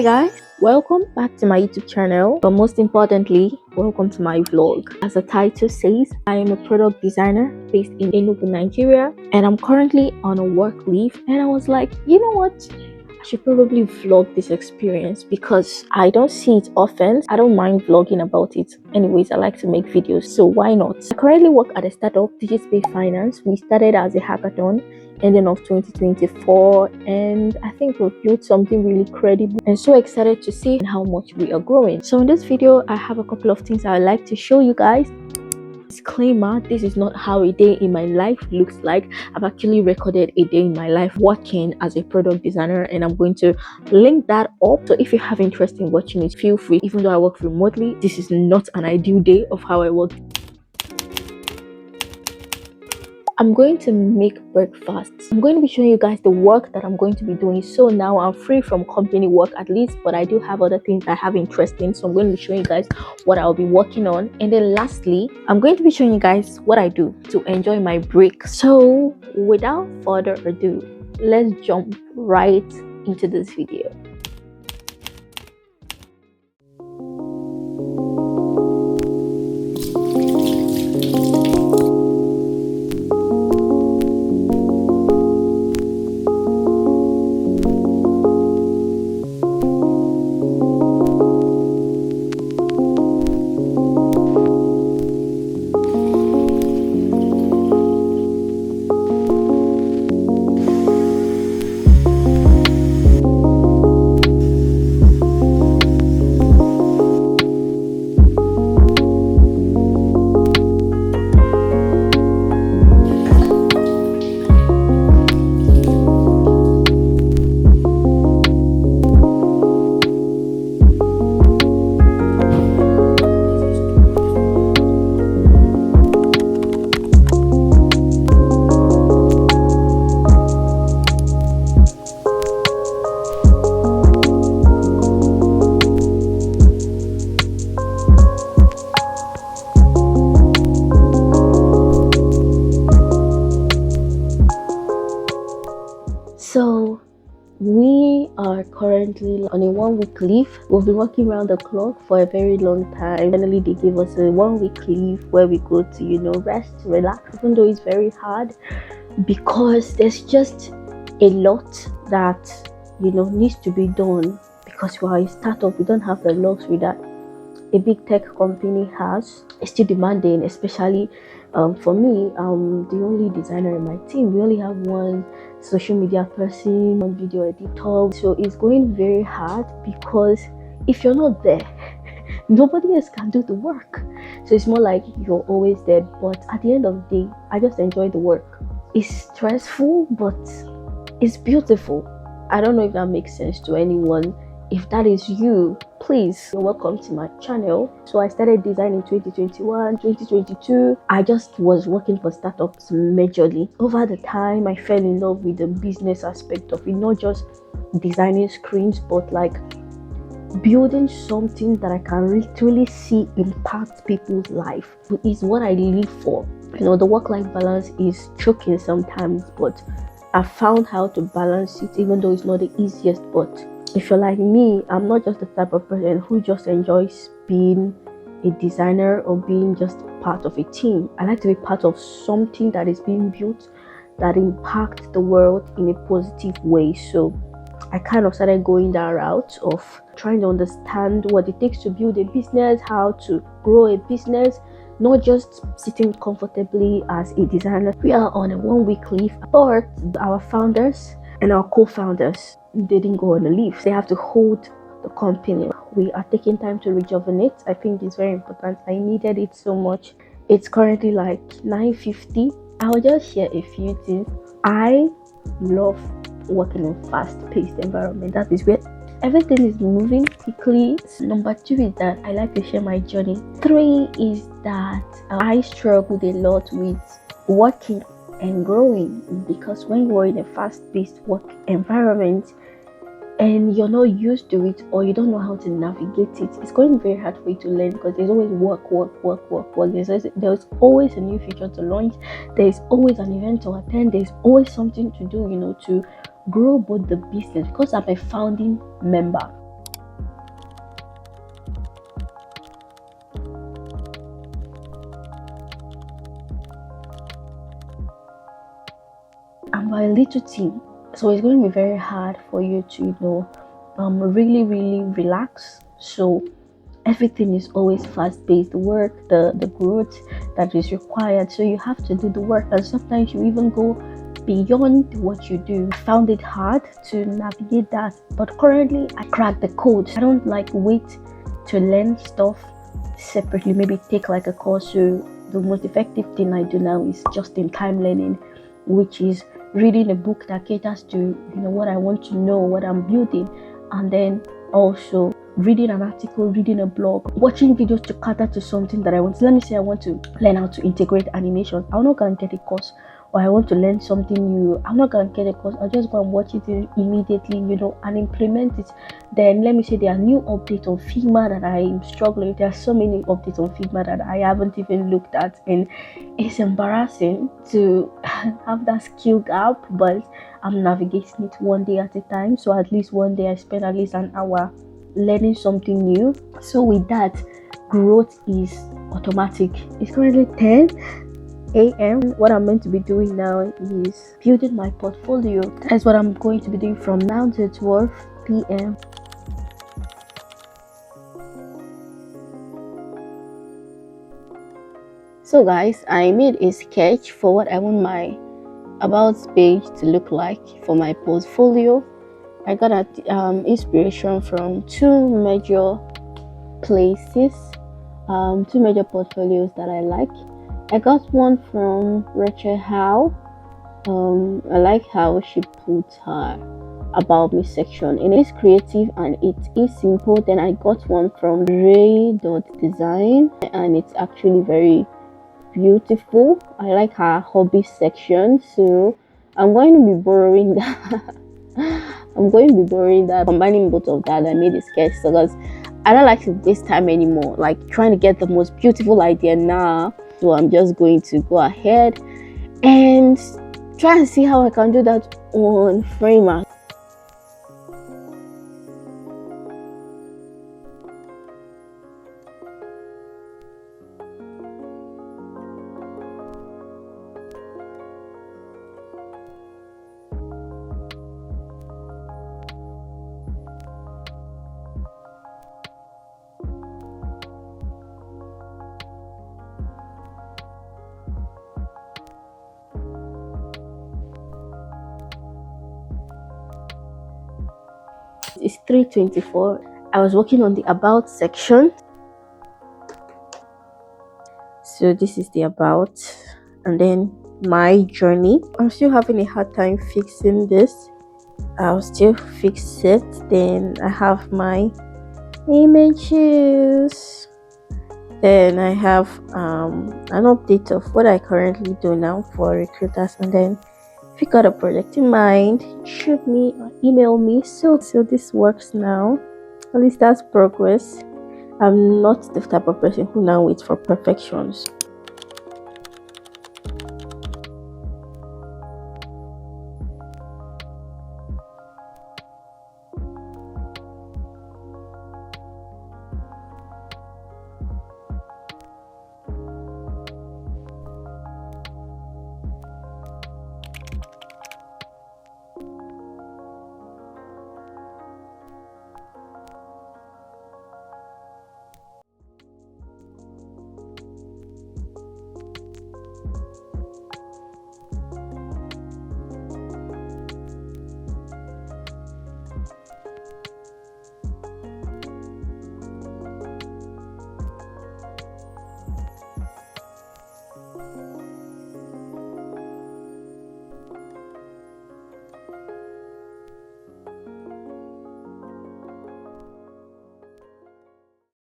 Hi guys, welcome back to my YouTube channel, but most importantly, welcome to my vlog. As the title says, I am a product designer based in Enugu, Nigeria, and I'm currently on a work leave. And I was like, you know what? I should probably vlog this experience because I don't see it often. I don't mind vlogging about it. Anyways, I like to make videos, so why not? I currently work at a startup, Digit Finance. We started as a hackathon ending of 2024, and I think we've built something really credible and so excited to see how much we are growing. So in this video, I have a couple of things I'd like to show you guys. Disclaimer, this is not how a day in my life looks like. I've actually recorded a day in my life working as a product designer, and I'm going to link that up. So if you have interest in watching it, feel free. Even though I work remotely, this is not an ideal day of how I work. I'm going to make breakfast. I'm going to be showing you guys the work that I'm going to be doing. So now I'm free from company work at least, but I do have other things I have interest in. So I'm going to be showing you guys what I'll be working on. And then lastly, I'm going to be showing you guys what I do to enjoy my break. So without further ado, let's jump right into this video. So we are currently on a 1 week leave. We've been working around the clock for a very long time. Finally, they gave us a 1 week leave where we go to, rest, relax, even though it's very hard because there's just a lot that, needs to be done because we are a startup. We don't have the luxury that a big tech company has. It's still demanding, especially for me. The only designer in my team. We only have one social media person, one video editor, so it's going very hard because if you're not there, nobody else can do the work. So it's more like you're always there, but at the end of the day, I just enjoy the work. It's stressful, but it's beautiful. I don't know if that makes sense to anyone. If that is you, please, you're welcome to my channel. So I started designing 2021, 2022. I just was working for startups majorly. Over the time, I fell in love with the business aspect of it, not just designing screens, but like building something that I can literally see impact people's life. It's what I live for. The work-life balance is choking sometimes, but I found how to balance it, even though it's not the easiest. But if you're like me, I'm not just the type of person who just enjoys being a designer or being just part of a team. I like to be part of something that is being built that impacts the world in a positive way. So I kind of started going that route of trying to understand what it takes to build a business, how to grow a business, not just sitting comfortably as a designer. We are on a 1 week leave, but our founders and our co-founders, they didn't go on a leave. They have to hold the company. We are taking time to rejuvenate. I think it's very important. I needed it so much. It's currently like 9:50. I'll just share a few things. I love working in fast-paced environment. That is where everything is moving quickly. Number 2 is that I like to share my journey. 3 is that I struggled a lot with working and growing, because when you're in a fast-paced work environment and you're not used to it, or you don't know how to navigate it, it's going to be very hard for you to learn, because there's always work. There's always a new feature to launch, there's always an event to attend, there's always something to do, to grow both the business, because I'm a founding member. and we're a little team, so it's going to be very hard for you to really relax. So everything is always fast-paced work, the growth that is required, so you have to do the work, and sometimes you even go beyond what you do. I found it hard to navigate that, but currently I cracked the code. I don't like wait to learn stuff separately, maybe take like a course. So the most effective thing I do now is just in time learning, which is reading a book that caters to what I want to know, what I'm building, and then also reading an article, reading a blog, watching videos to cater to something that I want. Let me say I want to learn how to integrate animation. I'm not gonna get a course, or I want to learn something new. I'm not gonna get a course. I'll just go and watch it immediately, and implement it. Then let me say there are new updates on Figma that I'm struggling with. There are so many updates on Figma that I haven't even looked at, and it's embarrassing to have that skill gap, but I'm navigating it one day at a time. So at least one day I spend at least an hour learning something new. So with that, growth is automatic. It's currently 10 a.m. What I'm meant to be doing now is building my portfolio. That's what I'm going to be doing from now to 12 p.m. So guys, I made a sketch for what I want my about page to look like for my portfolio. I got inspiration from two major places, two major portfolios that I like. I got one from Rachel Howe. I like how she put her about me section, and it is creative and it is simple. Then I got one from Ray.design, and it's actually very beautiful. I like her hobby section, so I'm going to be borrowing that. Combining both of that. I made a sketch because I don't like to waste time anymore, like trying to get the most beautiful idea now. So I'm just going to go ahead and try and see how I can do that on Figma. It's 3:24. I was working on the about section. So this is the about, and then my journey. I'm still having a hard time fixing this. I'll still fix it. Then I have my images. Then I have an update of what I currently do now for recruiters, and then if you got a project in mind, shoot me or email me. So this works now. At least that's progress. I'm not the type of person who now waits for perfections.